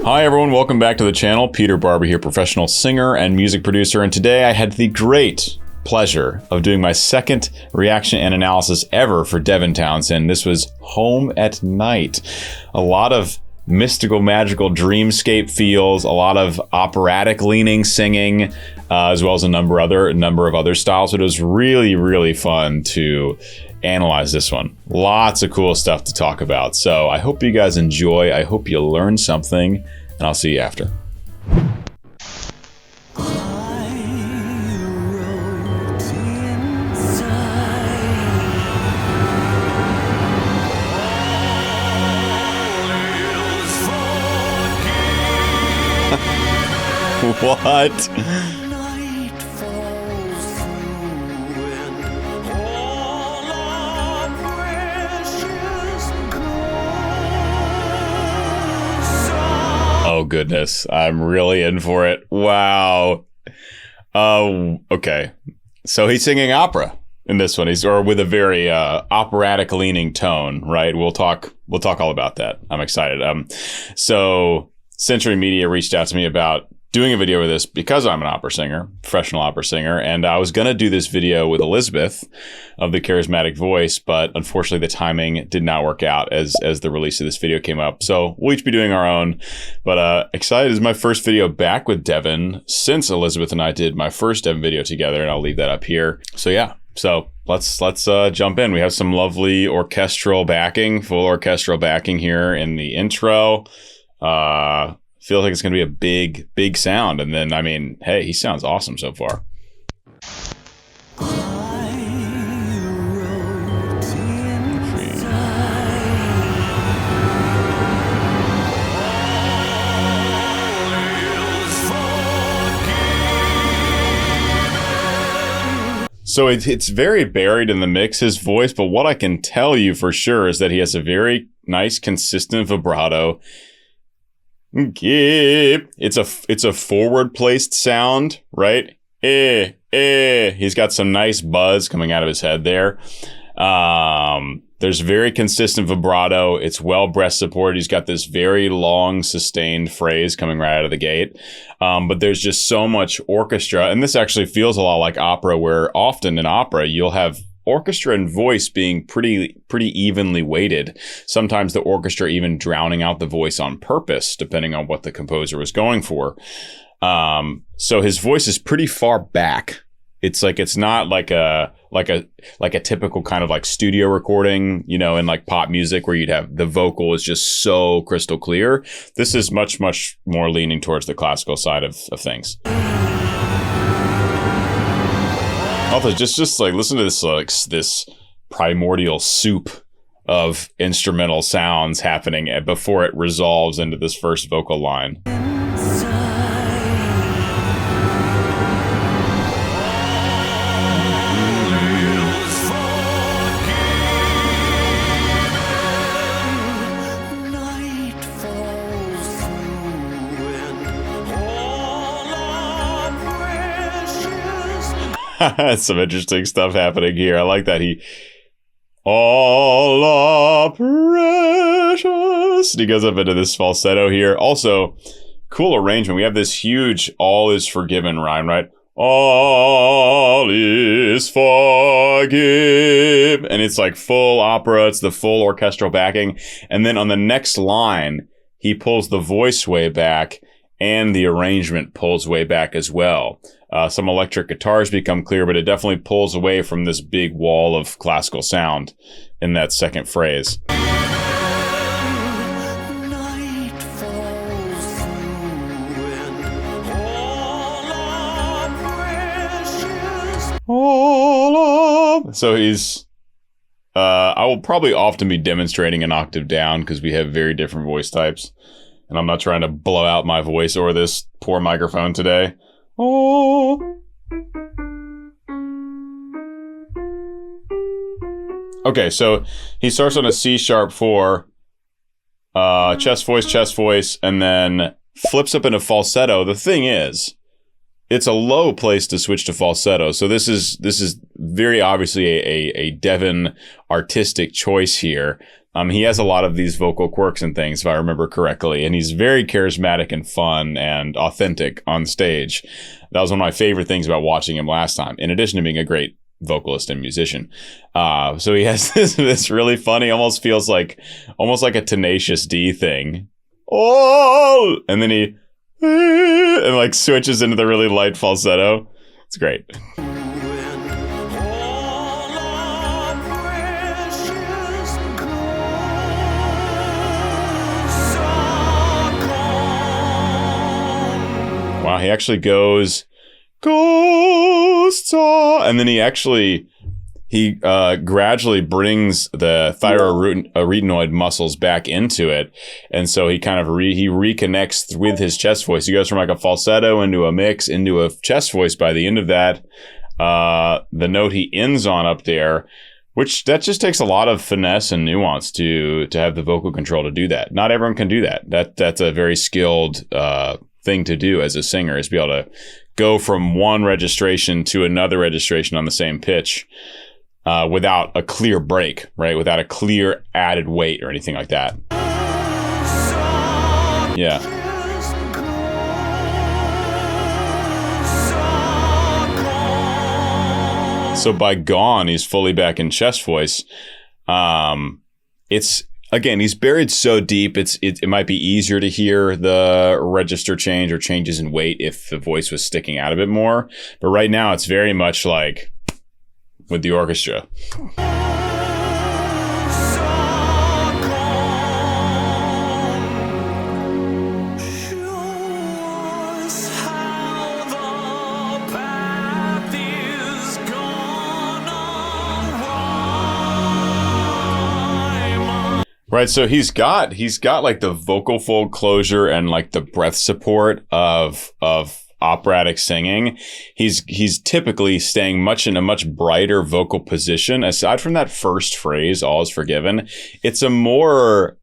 Hi everyone, welcome back to the channel. Peter Barber here, professional singer and music producer, and today I had the great pleasure of doing my second reaction and analysis ever for Devin Townsend. This was Home at Night. A lot of mystical, magical dreamscape feels, a lot of operatic leaning singing, as well as a number of other styles. So it was really, really fun to analyze this one. Lots of cool stuff to talk about. So I hope you guys enjoy. I hope you learn something, and I'll see you after. What? Oh goodness, I'm really in for it. Wow. Okay. So he's singing opera in this one. Or with a very operatic leaning tone, right? We'll talk all about that. I'm excited. So Century Media reached out to me about doing a video with this because I'm an opera singer, professional opera singer, and I was going to do this video with Elizabeth of the Charismatic Voice, but unfortunately the timing did not work out as the release of this video came up. So we'll each be doing our own, but excited. This is my first video back with Devin since Elizabeth and I did my first Devin video together, and I'll leave that up here. So yeah, so let's jump in. We have some lovely orchestral backing, full orchestral backing here in the intro. Feels like it's going to be a big sound. And then, I mean, hey, he sounds awesome so far. So it's very buried in the mix, his voice, but what I can tell you for sure is that he has a very nice, consistent vibrato. It's a forward placed sound, right? He's got some nice buzz coming out of his head there. There's very consistent vibrato. It's well breath supported. He's got this very long sustained phrase coming right out of the gate. But there's just so much orchestra, and this actually feels a lot like opera, where often in opera you'll have orchestra and voice being pretty evenly weighted. Sometimes the orchestra even drowning out the voice on purpose, depending on what the composer was going for. So his voice is pretty far back. It's not like a typical kind of like studio recording, you know, in like pop music where you'd have the vocal is just so crystal clear. This is much more leaning towards the classical side of things. Also, just like listen to this, like this primordial soup of instrumental sounds happening before it resolves into this first vocal line. Some interesting stuff happening here. I like that all are precious. And he goes up into this falsetto here. Also, cool arrangement. We have this huge all is forgiven rhyme, right? All is forgiven. And it's like full opera. It's the full orchestral backing. And then on the next line, he pulls the voice way back and the arrangement pulls way back as well. Some electric guitars become clear, but it definitely pulls away from this big wall of classical sound in that second phrase. So he's, I will probably often be demonstrating an octave down because we have very different voice types. And I'm not trying to blow out my voice or this poor microphone today. Oh. Okay, so he starts on a C sharp 4, chest voice, and then flips up into falsetto. The thing is it's a low place to switch to falsetto. So this is very obviously a Devin artistic choice here. He has a lot of these vocal quirks and things, if I remember correctly, and he's very charismatic and fun and authentic on stage. That was one of my favorite things about watching him last time, in addition to being a great vocalist and musician. So he has this really funny, almost like a Tenacious D thing. Oh, and then he and like switches into the really light falsetto. It's great. Wow, he actually goes, and then he gradually brings the thyroarytenoid muscles back into it, and so he kind of he reconnects with his chest voice. He goes from like a falsetto into a mix into a chest voice by the end of that. The note he ends on up there, which that just takes a lot of finesse and nuance to have the vocal control to do that. Not everyone can do that. That's a very skilled thing to do as a singer, is be able to go from one registration to another registration on the same pitch without a clear break, right? Without a clear added weight or anything like that. Yeah. So by Gone, he's fully back in chest voice. Again, he's buried so deep, it might be easier to hear the register change or changes in weight if the voice was sticking out a bit more. But right now, it's very much like with the orchestra. Right, so he's got like the vocal fold closure and like the breath support of operatic singing. He's typically staying in a much brighter vocal position. Aside from that first phrase, "all is forgiven," it's a more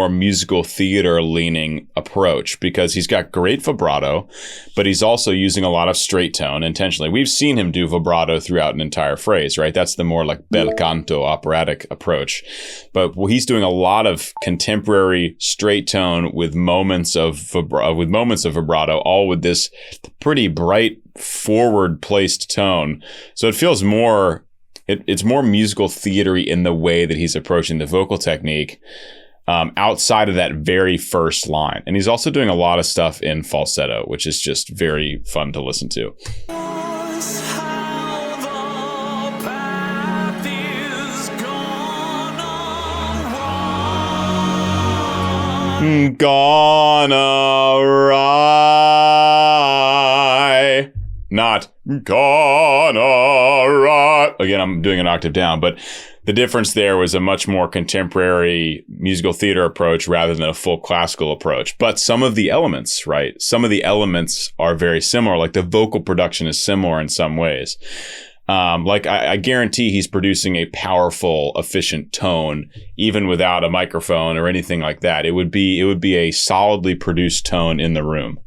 musical theater leaning approach, because he's got great vibrato, but he's also using a lot of straight tone intentionally. We've seen him do vibrato throughout an entire phrase, right? That's the more like bel canto operatic approach. But he's doing a lot of contemporary straight tone with moments of vibrato, all with this pretty bright forward placed tone. So it feels more, it's more musical theatery in the way that he's approaching the vocal technique. Outside of that very first line. And he's also doing a lot of stuff in falsetto, which is just very fun to listen to. Gonna ride. Not gonna ride. Again, I'm doing an octave down, but the difference there was a much more contemporary musical theater approach rather than a full classical approach. But some of the elements, right? Some of the elements are very similar. Like the vocal production is similar in some ways. I guarantee he's producing a powerful, efficient tone, even without a microphone or anything like that. It would be a solidly produced tone in the room.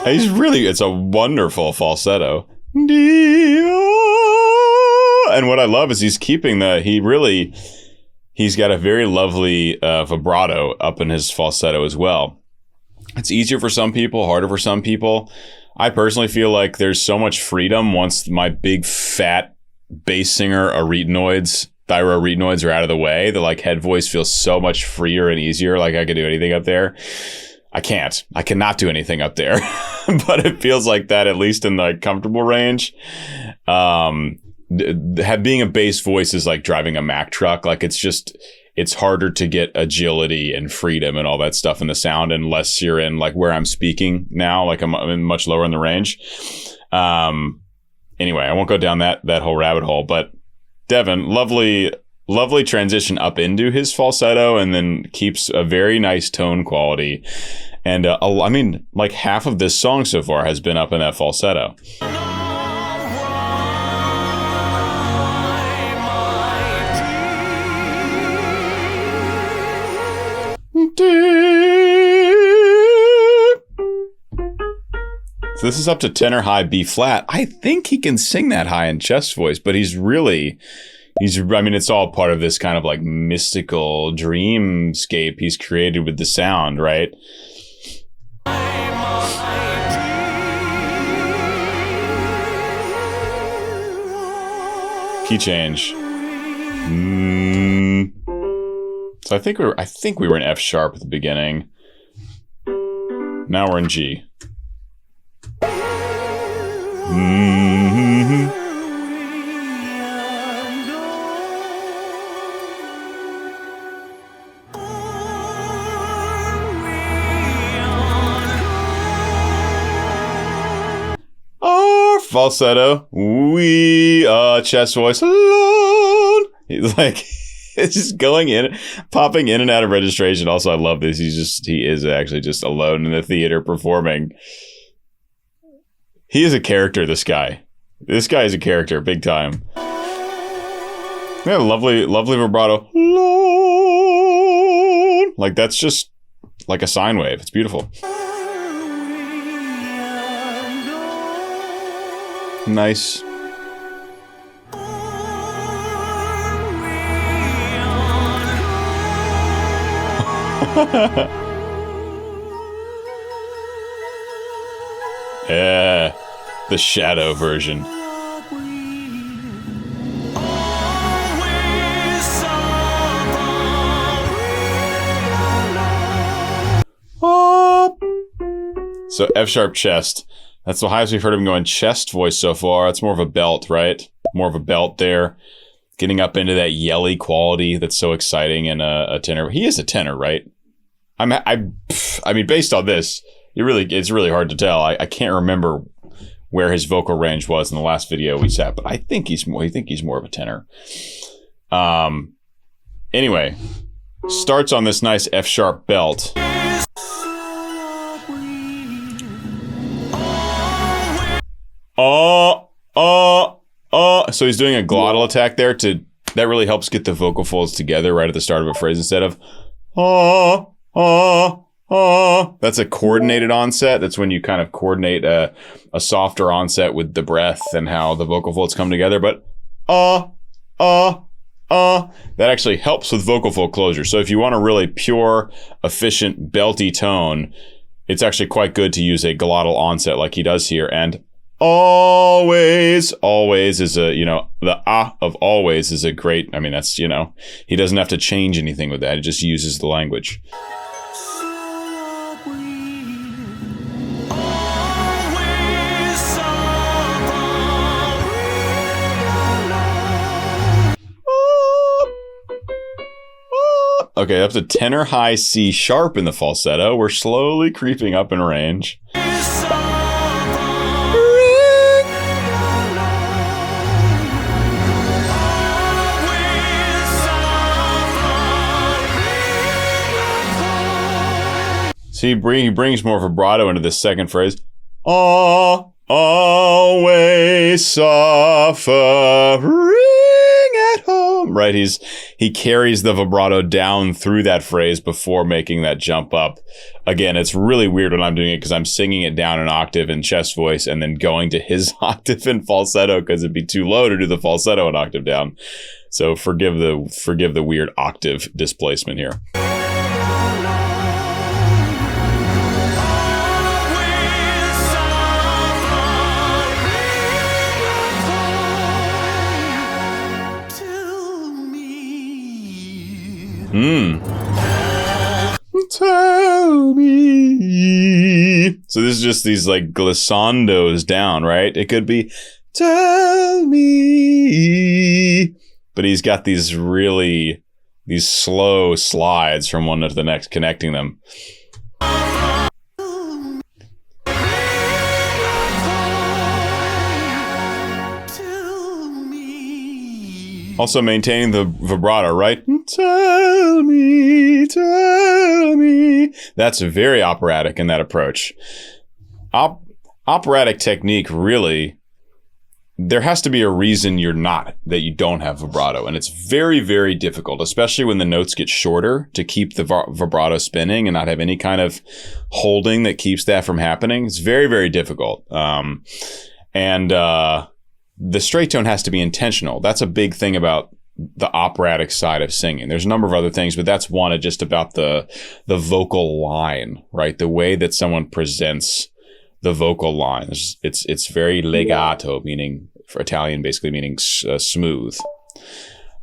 It's a wonderful falsetto. And what I love is he's got a very lovely vibrato up in his falsetto as well. It's easier for some people, harder for some people. I personally feel like there's so much freedom once my big fat bass singer thyroarytenoids are out of the way. The like head voice feels so much freer and easier. Like I could do anything up there. I cannot do anything up there, but it feels like that, at least in the comfortable range. Being a bass voice is like driving a Mack truck. Like it's harder to get agility and freedom and all that stuff in the sound unless you're in like where I'm speaking now, like I'm much lower in the range. And Anyway, I won't go down that whole rabbit hole, but Devin, lovely transition up into his falsetto, and then keeps a very nice tone quality. And I mean, like half of this song so far has been up in that falsetto. So this is up to tenor high B flat. I think he can sing that high in chest voice, but I mean, it's all part of this kind of like mystical dreamscape he's created with the sound, right? Key change. So I think we were in F sharp at the beginning. Now we're in G. Falsetto, we chest voice alone. He's like, it's just going in, popping in and out of registration. Also, I love this. He is actually just alone in the theater performing. He is a character, this guy. This guy is a character, big time. Yeah, lovely vibrato. Alone. Like, that's just like a sine wave. It's beautiful. Nice. Yeah, the shadow version. So F sharp chest. That's the highest we've heard him go in chest voice so far. That's more of a belt, right? More of a belt there. Getting up into that yelly quality that's so exciting in a tenor. He is a tenor, right? I mean, based on this, it's really hard to tell. I can't remember where his vocal range was in the last video we sat, but I think he's more of a tenor. Anyway, starts on this nice F sharp belt. So he's doing a glottal attack there that really helps get the vocal folds together right at the start of a phrase instead of That's a coordinated onset. That's when you kind of coordinate a softer onset with the breath and how the vocal folds come together. But that actually helps with vocal fold closure. So if you want a really pure, efficient, belty tone, it's actually quite good to use a glottal onset like he does here. And always is a, the of always is a great, that's, he doesn't have to change anything with that. It just uses the language. Okay, up to tenor high C sharp in the falsetto. We're slowly creeping up in range. See, he brings more vibrato into this second phrase. Always suffering at home. Right, he carries the vibrato down through that phrase before making that jump up. Again, it's really weird when I'm doing it because I'm singing it down an octave in chest voice and then going to his octave in falsetto because it'd be too low to do the falsetto an octave down. So forgive the weird octave displacement here. Tell me. So this is just these like glissandos down, right? It could be tell me. But he's got these slow slides from one to the next, connecting them. Also maintaining the vibrato, right? Tell me, tell me. That's very operatic in that approach. Operatic technique, really, there has to be a reason that you don't have vibrato. And it's very, very difficult, especially when the notes get shorter, to keep the vibrato spinning and not have any kind of holding that keeps that from happening. It's very, very difficult. The straight tone has to be intentional. That's a big thing about the operatic side of singing. There's a number of other things, but that's one just about the vocal line, right? The way that someone presents the vocal line. It's very legato, meaning, for Italian, basically meaning smooth.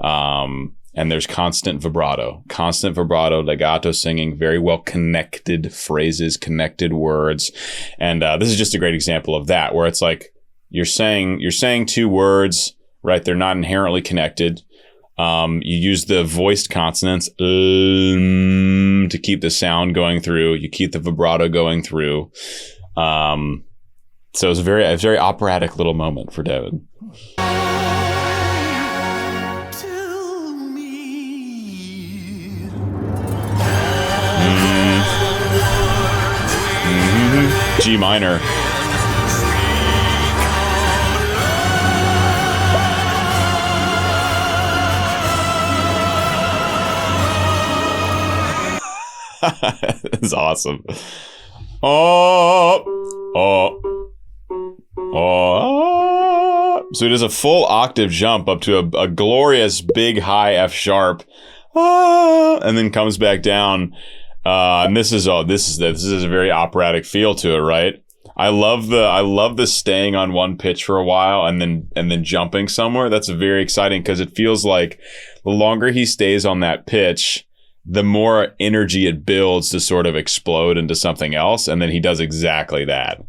And there's constant vibrato, legato singing, very well connected phrases, connected words. And this is just a great example of that, where it's like you're saying two words, right? They're not inherently connected. You use the voiced consonants to keep the sound going through. You keep the vibrato going through. So it's a very operatic little moment for Devin. G minor. It's awesome. So he does a full octave jump up to a glorious big high F sharp, and then comes back down. And this is a very operatic feel to it, right? I love the staying on one pitch for a while and then jumping somewhere. That's very exciting because it feels like the longer he stays on that pitch, the more energy it builds to sort of explode into something else. And then he does exactly that.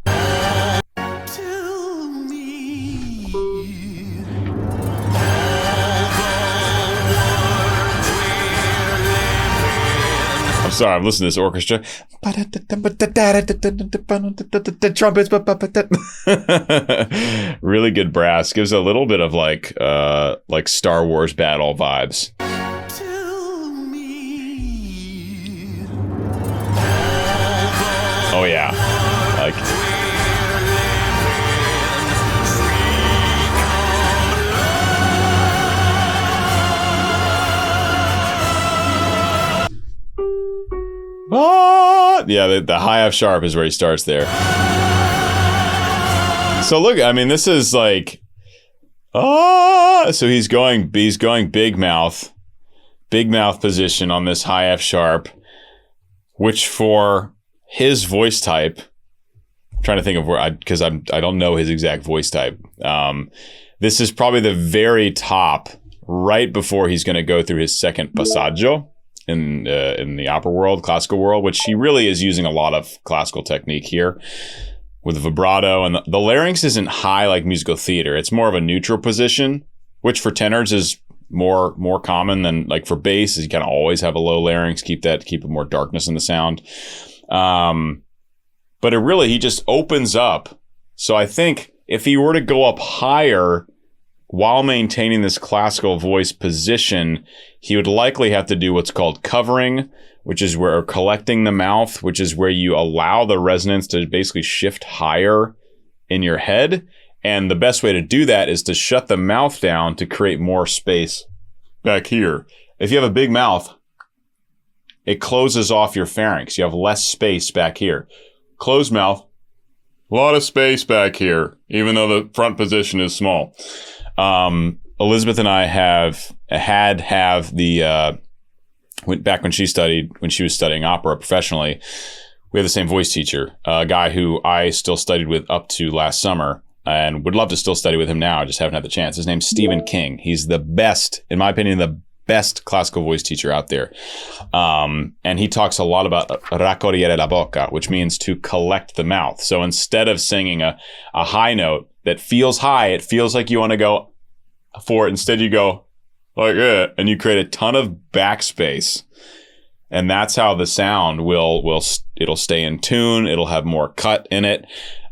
I'm sorry, I'm listening to this orchestra. Trumpets. Really good brass. Gives a little bit of like Star Wars battle vibes. Oh yeah, like yeah, the high F sharp is where he starts there. So look, I mean, this is like so he's going big mouth position on this high F sharp, which for his voice type, I'm trying to think of where because I don't know his exact voice type. This is probably the very top, right before he's going to go through his second passaggio in the opera world, classical world, which he really is using a lot of classical technique here with vibrato, and the larynx isn't high like musical theater. It's more of a neutral position, which for tenors is more common than like for bass. You kind of always have a low larynx, keep more darkness in the sound. But he just opens up. So I think if he were to go up higher while maintaining this classical voice position, he would likely have to do what's called covering, which is where collecting the mouth, which is where you allow the resonance to basically shift higher in your head. And the best way to do that is to shut the mouth down to create more space back here. If you have a big mouth, it closes off your pharynx. You have less space back here. Closed mouth, a lot of space back here, even though the front position is small. Elizabeth and I have the back when she was studying opera professionally, we had the same voice teacher, a guy who I still studied with up to last summer and would love to still study with him now. I just haven't had the chance. His name's Stephen King. He's the best, in my opinion, the best classical voice teacher out there. And he talks a lot about raccogliere la bocca, which means to collect the mouth. So instead of singing a high note that feels high, it feels like you want to go for it. Instead, you go like that, and you create a ton of backspace. And that's how the sound it'll stay in tune. It'll have more cut in it.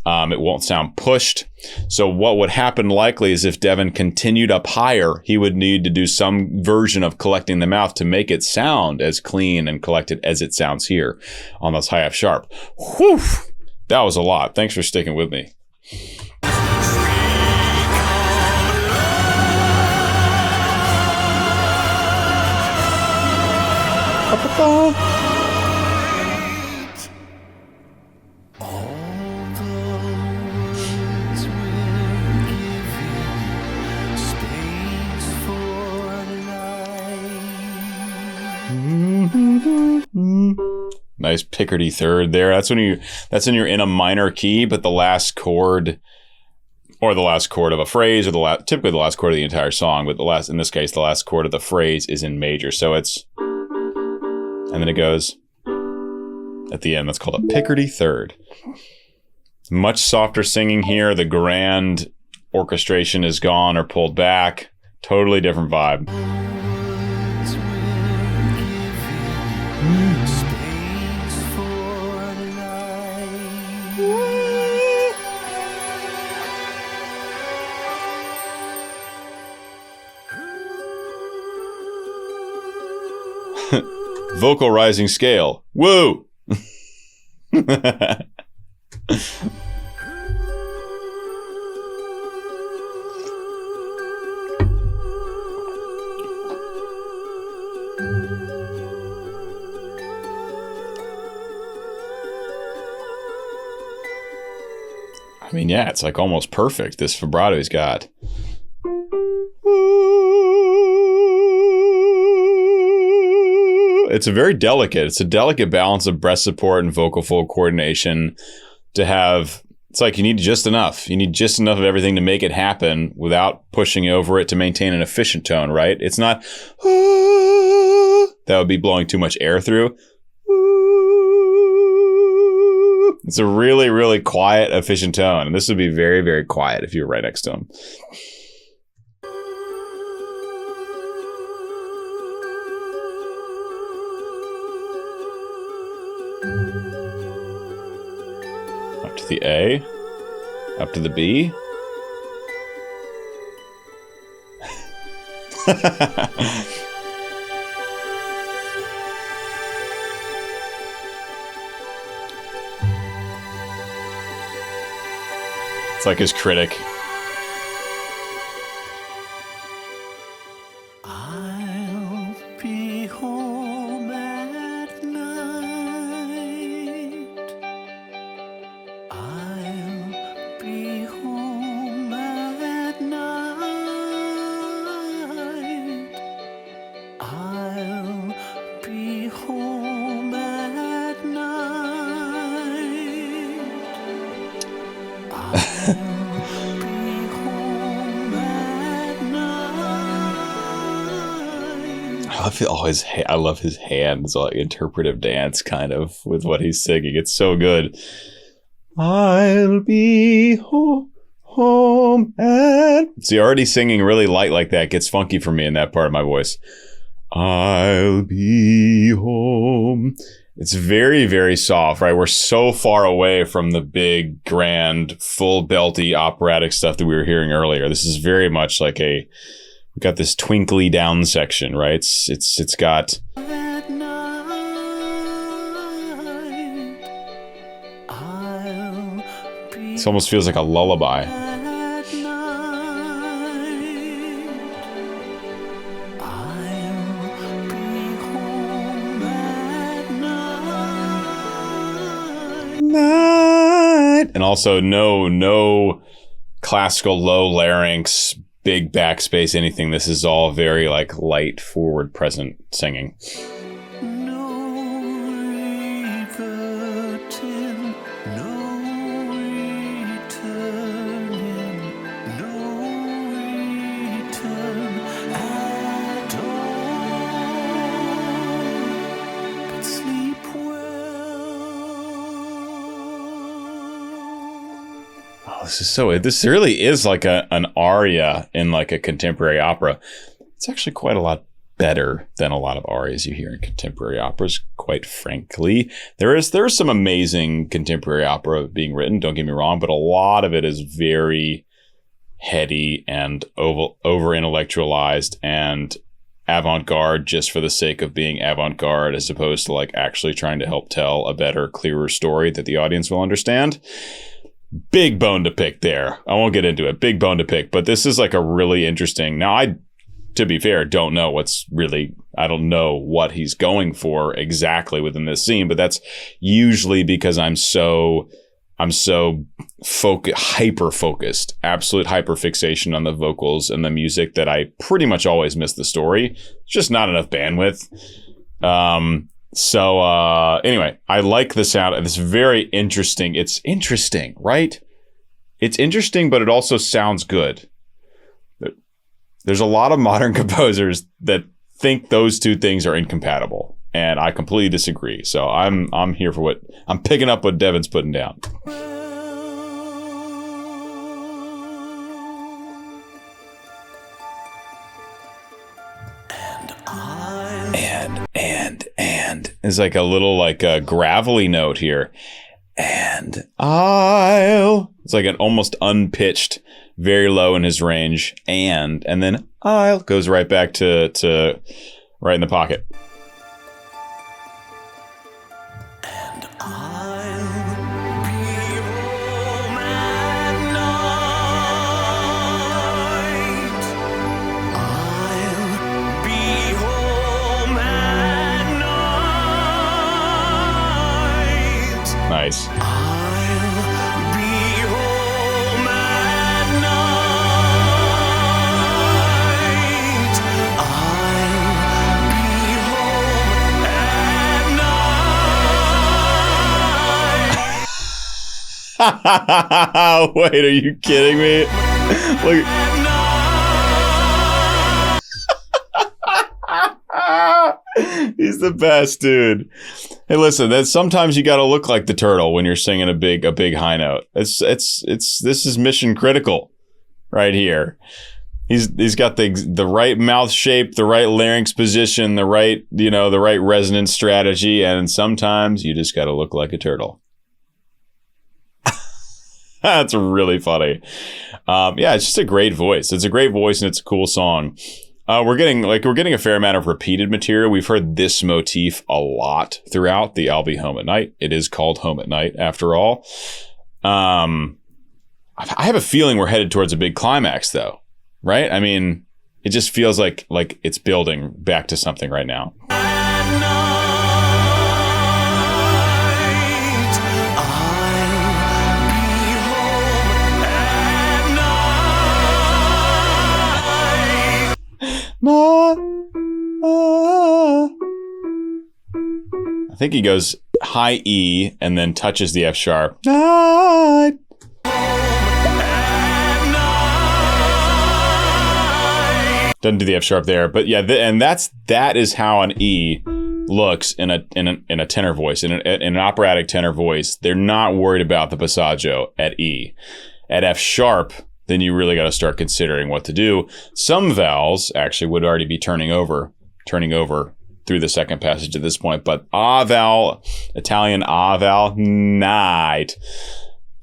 It won't sound pushed. So what would happen likely is if Devin continued up higher, he would need to do some version of collecting the mouth to make it sound as clean and collected as it sounds here on this high F sharp. Whew! That was a lot. Thanks for sticking with me. Nice Picardy third there. That's when you're in a minor key, but the last chord, or the last chord of a phrase, or typically the last chord of the entire song, but in this case, the last chord of the phrase is in major. So it's, and then it goes at the end. That's called a Picardy third. Much softer singing here. The grand orchestration is gone or pulled back. Totally different vibe. Vocal rising scale. Woo! I mean, yeah, it's like almost perfect, this vibrato he's got. It's a delicate balance of breath support and vocal fold coordination to have. It's like you need just enough. You need just enough of everything to make it happen without pushing over it to maintain an efficient tone, right? It's not, that would be blowing too much air through. It's a really, really quiet, efficient tone. And this would be very, very quiet if you were right next to him. Up to the A. Up to the B. It's like his critic. I'll be home at night. I'll be home at night. I'll be home at night. I love his hands, like interpretive dance kind of with what he's singing. It's so good. I'll be home and... See, already singing really light like that gets funky for me in that part of my voice. I'll be home. It's very, very soft, right? We're so far away from the big, grand, full belty operatic stuff that we were hearing earlier. This is very much like we've got this twinkly down section, right? It's got... It almost feels like a lullaby. And also no classical low larynx, big backspace, anything. This is all very like light, forward, present singing. This really is like an aria in like a contemporary opera. It's actually quite a lot better than a lot of arias you hear in contemporary operas, quite frankly. There's some amazing contemporary opera being written, don't get me wrong, but a lot of it is very heady and over intellectualized and avant-garde just for the sake of being avant-garde, as opposed to like actually trying to help tell a better, clearer story that the audience will understand. Big bone to pick there. I won't get into it. Big bone to pick, but this is like a really interesting. Now, to be fair, don't know I don't know what he's going for exactly within this scene, but that's usually because I'm so hyper focused, absolute hyper fixation on the vocals and the music that I pretty much always miss the story. It's just not enough bandwidth. Anyway, I like the sound. It's very interesting. It's interesting, right? It's interesting, but it also sounds good. There's a lot of modern composers that think those two things are incompatible, and I completely disagree. So I'm here for I'm picking up what Devin's putting down. And it's like a little like a gravelly note here. And it's like an almost unpitched, very low in his range. And then goes right back to right in the pocket. And I'll be home at night. I'll be home at night. Nice. I'll be home at night. I'll be home at night. Wait, are you kidding me? Look. He's the best, dude. Hey, listen, that's sometimes you got to look like the turtle when you're singing a big high note. This is mission critical right here. He's got the right mouth shape, the right larynx position, the right resonance strategy, and sometimes you just got to look like a turtle. That's really funny. It's just a great voice. It's a great voice and it's a cool song. We're getting a fair amount of repeated material. We've heard this motif a lot throughout the I'll Be Home at Night. It is called Home at Night after all. I have a feeling we're headed towards a big climax though, right? I mean, it just feels like it's building back to something right now. I think he goes high E and then touches the F sharp. Night. Doesn't do the F sharp there, but yeah, that is how an E looks in a tenor voice, in an operatic tenor voice. They're not worried about the passaggio at E. At F sharp, then you really got to start considering what to do. Some vowels actually would already be turning over through the second passage at this point, but A vowel, Italian A vowel, night.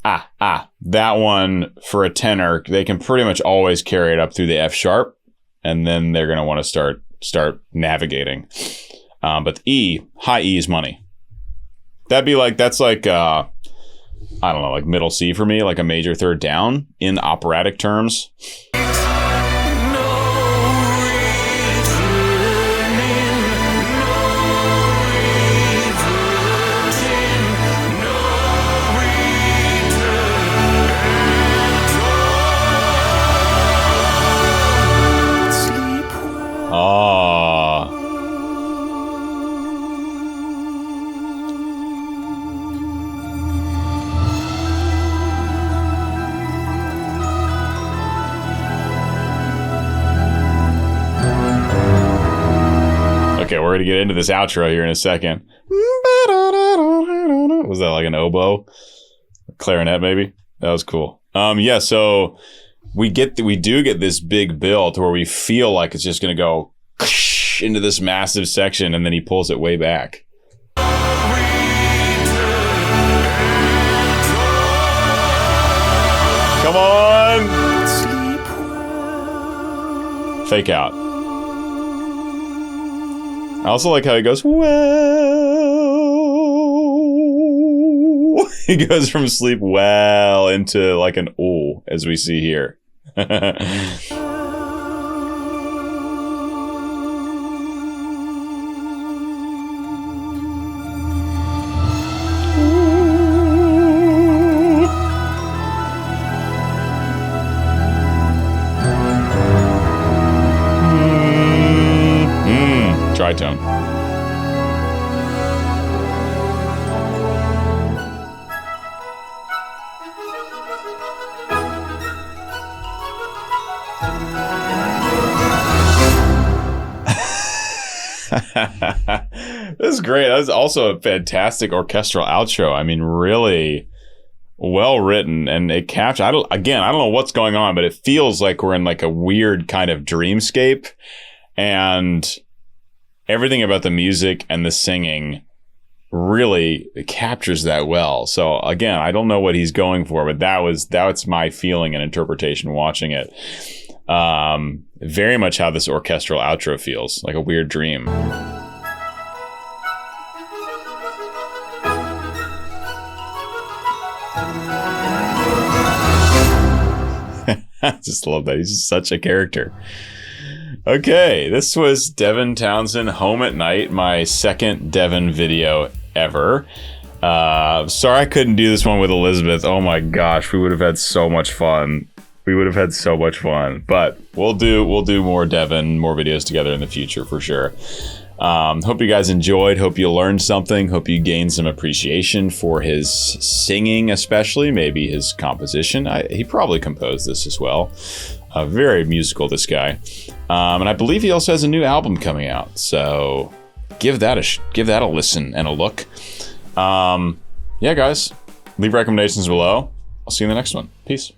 That one for a tenor, they can pretty much always carry it up through the F sharp, and then they're going to want to start navigating. But E, high E is money. That's like I don't know, like middle C for me, like a major third down in operatic terms. Okay, we're going to get into this outro here in a second. Was that like an oboe? Clarinet, maybe? That was cool. So we do get this big build to where we feel like it's just going to go into this massive section, and then he pulls it way back. Come on! Fake out. I also like how he goes, well. He goes from sleep well into like an ooh, as we see here. Tritone. This is great. That was also a fantastic orchestral outro. I mean, really well written, and it captures. I don't know what's going on, but it feels like we're in like a weird kind of dreamscape, and everything about the music and the singing really captures that well. So again, I don't know what he's going for, but that's my feeling and interpretation watching it. Very much how this orchestral outro feels, like a weird dream. I just love that. He's just such a character. Okay, this was Devin Townsend, Home at Night, my second Devin video ever. Sorry I couldn't do this one with Elizabeth. Oh my gosh, we would have had so much fun. But we'll do more Devin, more videos together in the future for sure. Hope you guys enjoyed. Hope you learned something. Hope you gained some appreciation for his singing, especially maybe his composition. He probably composed this as well. Very musical, this guy. And I believe he also has a new album coming out. So give that a listen and a look. Yeah, guys, leave recommendations below. I'll see you in the next one. Peace.